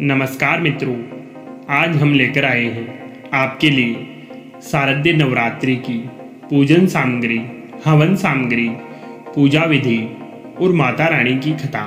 नमस्कार मित्रों, आज हम लेकर आए हैं आपके लिए शारदीय नवरात्रि की पूजन सामग्री, हवन सामग्री, पूजा विधि और माता रानी की कथा,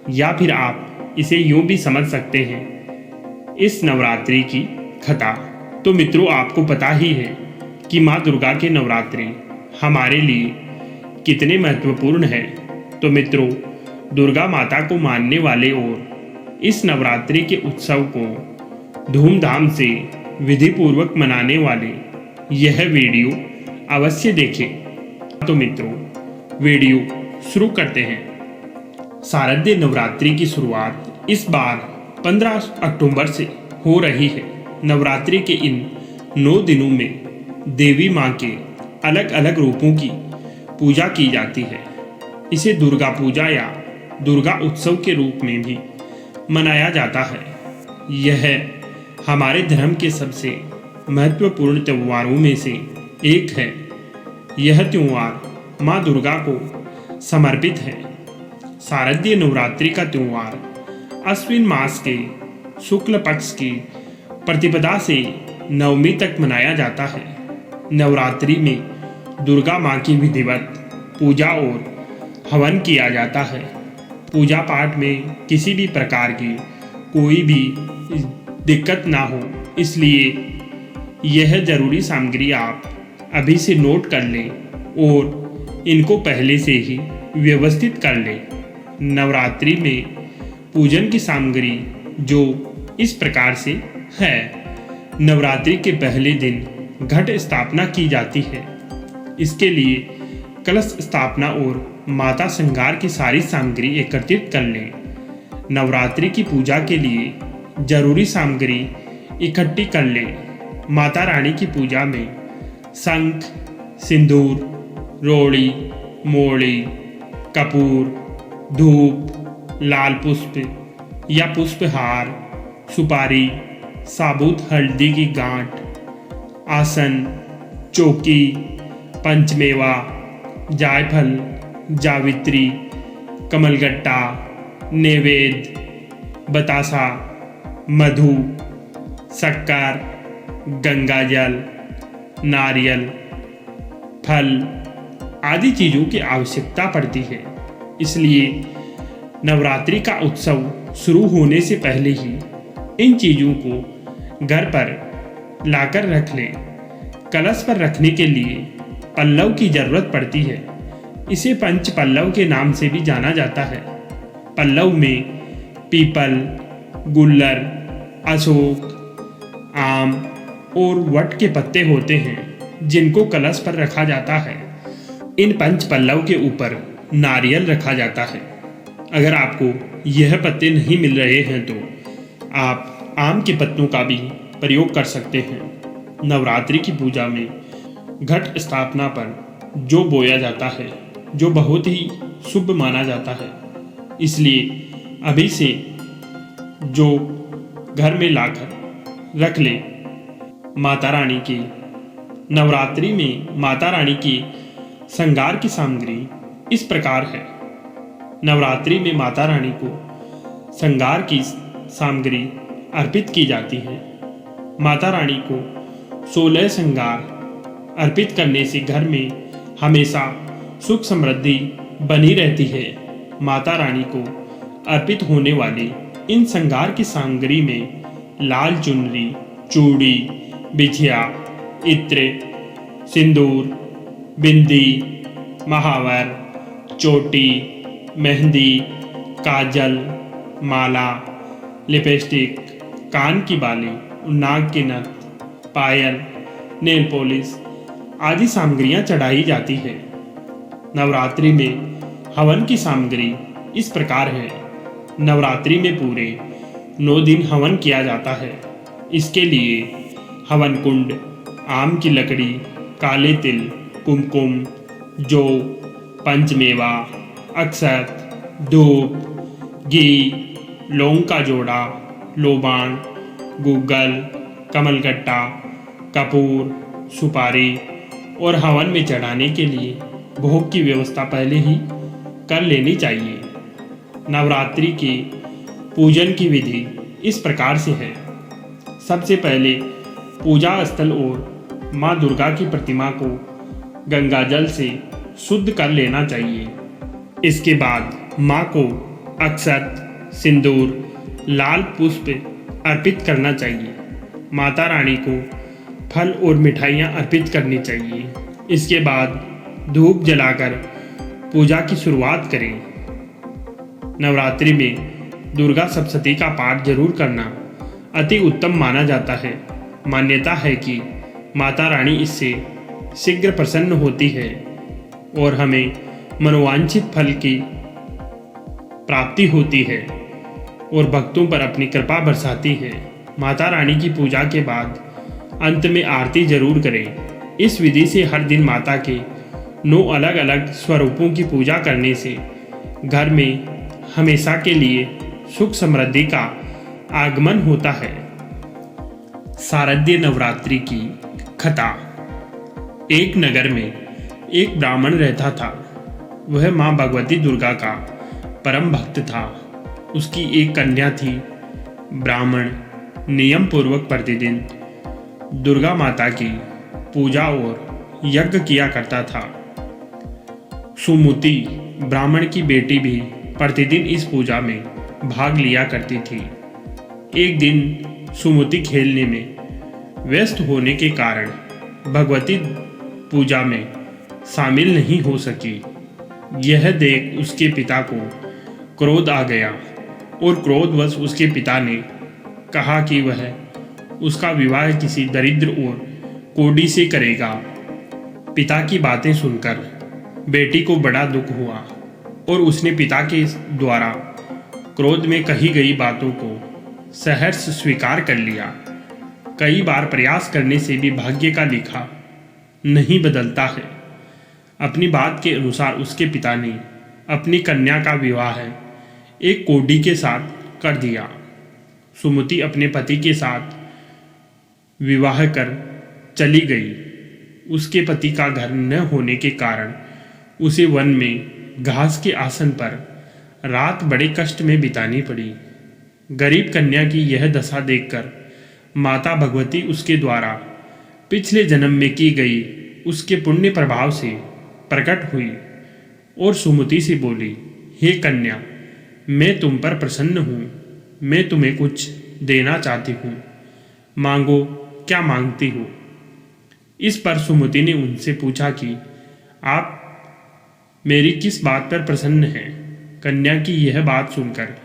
या फिर आप इसे यूं भी समझ सकते हैं इस नवरात्रि की कथा। तो मित्रों, आपको पता ही है कि माँ दुर्गा के नवरात्रि हमारे लिए कितने महत्वपूर्ण है। तो मित्रों, दुर्गा माता को मानने वाले और इस नवरात्रि के उत्सव को धूमधाम से विधि पूर्वक मनाने वाले यह वीडियो अवश्य देखें। तो मित्रों, वीडियो शुरू करते हैं। शारदीय नवरात्रि की शुरुआत इस बार 15 अक्टूबर से हो रही है। नवरात्रि के इन 9 दिनों में देवी माँ के अलग अलग रूपों की पूजा की जाती है। इसे दुर्गा पूजा या दुर्गा उत्सव के रूप में भी मनाया जाता है। यह हमारे धर्म के सबसे महत्वपूर्ण त्योहारों में से एक है। यह त्योहार माँ दुर्गा को समर्पित है। शारदीय नवरात्रि का त्योहार अश्विन मास के शुक्ल पक्ष की प्रतिपदा से नवमी तक मनाया जाता है। नवरात्रि में दुर्गा माँ की विधिवत पूजा और हवन किया जाता है। पूजा पाठ में किसी भी प्रकार की कोई भी दिक्कत ना हो, इसलिए यह जरूरी सामग्री आप अभी से नोट कर लें और इनको पहले से ही व्यवस्थित कर लें। नवरात्रि में पूजन की सामग्री जो इस प्रकार से है। नवरात्रि के पहले दिन घट स्थापना की जाती है। इसके लिए कलश स्थापना और माता श्रृंगार की सारी सामग्री एकत्रित कर लें। नवरात्रि की पूजा के लिए जरूरी सामग्री इकट्ठी कर लें। माता रानी की पूजा में शंख, सिंदूर, रोड़ी, मोड़ी, कपूर, धूप, लाल पुष्प या पुष्पहार, सुपारी, साबुत हल्दी की गांठ, आसन, चौकी, पंचमेवा, जायफल, जावित्री, कमलगट्टा, नैवेद्य, बतासा, मधु, शक्कर, गंगाजल, नारियल, फल आदि चीज़ों की आवश्यकता पड़ती है। इसलिए नवरात्रि का उत्सव शुरू होने से पहले ही इन चीज़ों को घर पर लाकर रख लें। कलश पर रखने के लिए पल्लव की जरूरत पड़ती है। इसे पंच पल्लव के नाम से भी जाना जाता है। पल्लव में पीपल, गुल्लर, अशोक, आम और वट के पत्ते होते हैं, जिनको कलश पर रखा जाता है। इन पंच पल्लव के ऊपर नारियल रखा जाता है। अगर आपको यह पत्ते नहीं मिल रहे हैं तो आप आम के पत्तों का भी प्रयोग कर सकते हैं। नवरात्रि की पूजा में घट स्थापना पर जो बोया जाता है, जो बहुत ही शुभ माना जाता है, इसलिए अभी से जो घर में लाकर रख लें। माता रानी की नवरात्रि में माता रानी की श्रृंगार की सामग्री इस प्रकार है। नवरात्रि में माता रानी को श्रृंगार की सामग्री अर्पित की जाती है। माता रानी को 16 श्रृंगार अर्पित करने से घर में हमेशा सुख समृद्धि बनी रहती है। माता रानी को अर्पित होने वाले इन श्रृंगार की सामग्री में लाल चुनरी, चूड़ी, बिछिया, इत्र, सिंदूर, बिंदी, महावर, चोटी, मेहंदी, काजल, माला, लिपस्टिक, कान की बाली, नाक की नथ, पायल, नेल पॉलिश आदि सामग्रियां चढ़ाई जाती है। नवरात्रि में हवन की सामग्री इस प्रकार है। नवरात्रि में पूरे 9 दिन हवन किया जाता है। इसके लिए हवन कुंड, आम की लकड़ी, काले तिल, कुमकुम, जौ, पंचमेवा, अक्षत, धूप, घी, लौंग का जोड़ा, लोबान, गूगल, कमलगट्टा, कपूर, सुपारी और हवन में चढ़ाने के लिए भोग की व्यवस्था पहले ही कर लेनी चाहिए। नवरात्रि के पूजन की विधि इस प्रकार से है। सबसे पहले पूजा स्थल और माँ दुर्गा की प्रतिमा को गंगा जल से शुद्ध कर लेना चाहिए। इसके बाद माँ को अक्षत, सिंदूर, लाल पुष्प अर्पित करना चाहिए। माता रानी को फल और मिठाइयाँ अर्पित करनी चाहिए। इसके बाद धूप जलाकर पूजा की शुरुआत करें। नवरात्रि में दुर्गा सप्तशती का पाठ जरूर करना अति उत्तम माना जाता है। मान्यता है कि माता रानी इससे शीघ्र प्रसन्न होती है और हमें मनोवांछित फल की प्राप्ति होती है और भक्तों पर अपनी कृपा बरसाती है। माता रानी की पूजा के बाद अंत में आरती जरूर करें। इस विधि से हर दिन माता के 9 अलग अलग स्वरूपों की पूजा करने से घर में हमेशा के लिए सुख समृद्धि का आगमन होता है। शारदीय नवरात्रि की कथा। एक नगर में एक ब्राह्मण रहता था। वह माँ भगवती दुर्गा का परम भक्त था। उसकी एक कन्या थी। ब्राह्मण नियम पूर्वक प्रतिदिन दुर्गा माता की पूजा और यज्ञ किया करता था। सुमति ब्राह्मण की बेटी भी प्रतिदिन इस पूजा में भाग लिया करती थी। एक दिन सुमति खेलने में व्यस्त होने के कारण भगवती पूजा में शामिल नहीं हो सकी। यह देख उसके पिता को क्रोध आ गया और क्रोधवश उसके पिता ने कहा कि वह उसका विवाह किसी दरिद्र और कोढ़ी से करेगा। पिता की बातें सुनकर बेटी को बड़ा दुख हुआ और उसने पिता के द्वारा क्रोध में कही गई बातों को सहर्ष स्वीकार कर लिया। कई बार प्रयास करने से भी भाग्य का लिखा नहीं बदलता है। अपनी बात के अनुसार उसके पिता ने अपनी कन्या का विवाह एक कोढ़ी के साथ कर दिया। सुमति अपने पति के साथ विवाह कर चली गई। उसके पति का घर न होने के कारण उसे वन में घास के आसन पर रात बड़े कष्ट में बितानी पड़ी। गरीब कन्या की यह दशा देखकर माता भगवती उसके द्वारा पिछले जन्म में की गई उसके पुण्य प्रभाव से प्रकट हुई और सुमति से बोली, हे कन्या, मैं तुम पर प्रसन्न हूँ। मैं तुम्हें कुछ देना चाहती हूँ। मांगो, क्या मांगती हो? इस पर सुमति ने उनसे पूछा कि आप मेरी किस बात पर प्रसन्न हैं? कन्या की यह बात सुनकर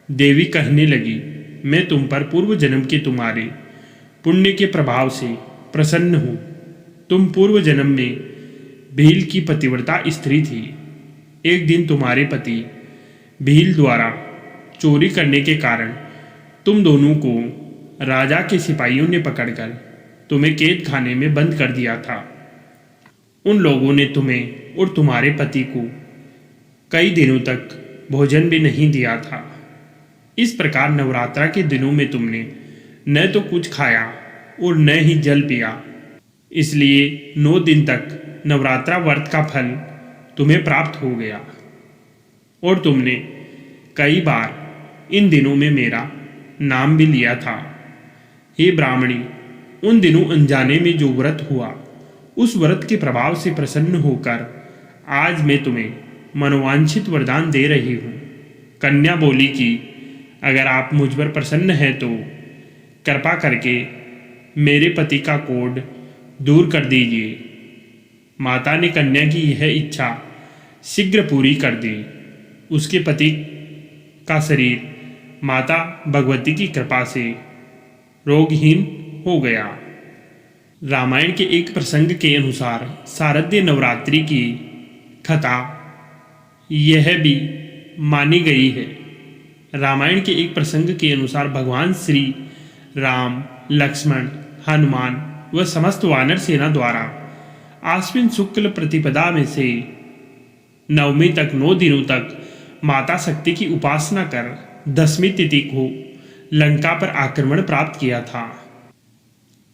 देवी कहने लगी, मैं तुम पर पूर्व जन्म के तुम्हारे पुण्य के प्रभाव से प्रसन्न हूँ। तुम पूर्व जन्म में भील की पतिव्रता स्त्री थी। एक दिन तुम्हारे पति भील द्वारा चोरी करने के कारण तुम दोनों को राजा के सिपाहियों ने पकड़कर तुम्हें कैद खाने में बंद कर दिया था। उन लोगों ने तुम्हें और तुम्हारे पति को कई दिनों तक भोजन भी नहीं दिया था। इस प्रकार नवरात्रा के दिनों में तुमने न तो कुछ खाया और न ही जल पिया। इसलिए 9 दिन तक नवरात्रा व्रत का फल तुम्हें प्राप्त हो गया और तुमने कई बार इन दिनों में मेरा नाम भी लिया था। हे ब्राह्मणी, उन दिनों अनजाने में जो व्रत हुआ उस व्रत के प्रभाव से प्रसन्न होकर आज मैं तुम्हें मनोवांछित वरदान दे रही हूँ। कन्या बोली कि अगर आप मुझ पर प्रसन्न हैं तो कृपा करके मेरे पति का कोढ़ दूर कर दीजिए। माता ने कन्या की यह इच्छा शीघ्र पूरी कर दी। उसके पति का शरीर माता भगवती की कृपा से रोगहीन हो गया। रामायण के एक प्रसंग के अनुसार शारदीय नवरात्रि की कथा यह भी मानी गई है। रामायण के एक प्रसंग के अनुसार भगवान श्री राम, लक्ष्मण, हनुमान व समस्त वानर सेना द्वारा आश्विन शुक्ल प्रतिपदा में से नवमी तक 9 दिनों तक माता शक्ति की उपासना कर 10वीं तिथि को लंका पर आक्रमण प्राप्त किया था।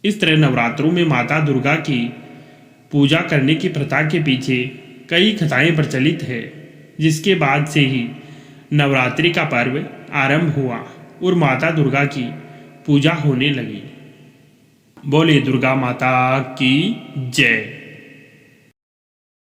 इस तरह नवरात्रों में माता दुर्गा की पूजा करने की प्रथा के पीछे कई कथाएं प्रचलित है, जिसके बाद से ही नवरात्रि का पर्व आरंभ हुआ। और माता दुर्गा की पूजा होने लगी। बोले दुर्गा माता की जय।